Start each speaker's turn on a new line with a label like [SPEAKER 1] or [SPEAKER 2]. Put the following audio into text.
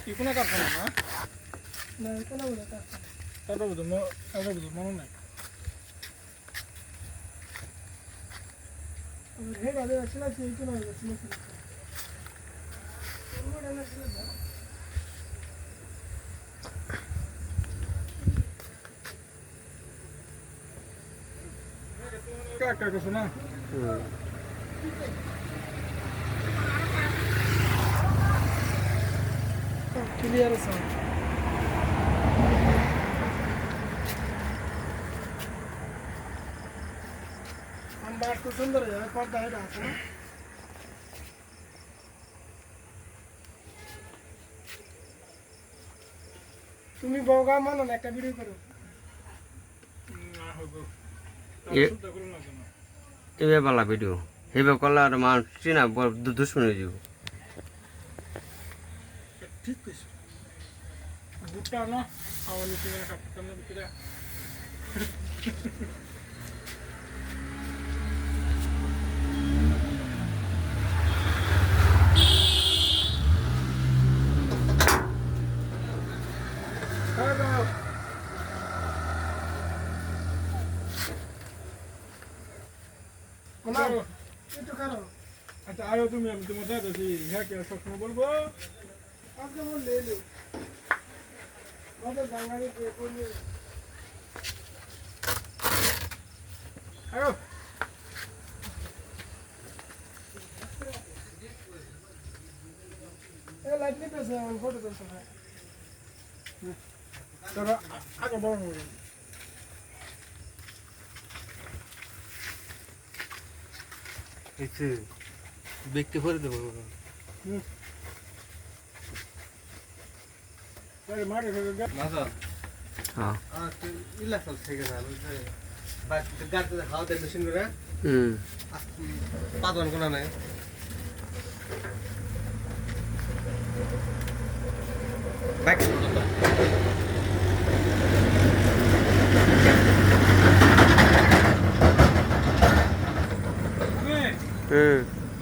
[SPEAKER 1] Ikuna karkhana na? Na ikuna bole karkhana. Tata budu mano nai. Head ade achila se ikuna achila se. Moda na achila da. Kaka ko suna. Clear sound. बात तो सुंदर है पर्दा है dance ना तुम्ही बोगा मानो ना একটা ভিডিও করো না হবে শুদ্ধ করুন না কেন
[SPEAKER 2] এবে বালা ভিডিও হেবে কলা আর মান চিনা দুশ্মন হয়ে যাব
[SPEAKER 1] ঠিক কইছ গুটা না আওয়ানি থেকে কাটতে না বিকরা अच्छा आयो तुम्हें हम तुम बता दो कि है क्या सपना बोल आपके वो ले लो मतलब गंगानी के कोई आयो ये लाइट नहीं पैसे हम फोटो कर सकते हैं तो आगे बढ़ो
[SPEAKER 3] ऐसे देखते भर दे
[SPEAKER 1] अरे मारे
[SPEAKER 3] मासा
[SPEAKER 2] हां
[SPEAKER 3] तो इला सब ठीक है ना बात गाते हाउ दे मशीन रे पादन कोना নাই बैक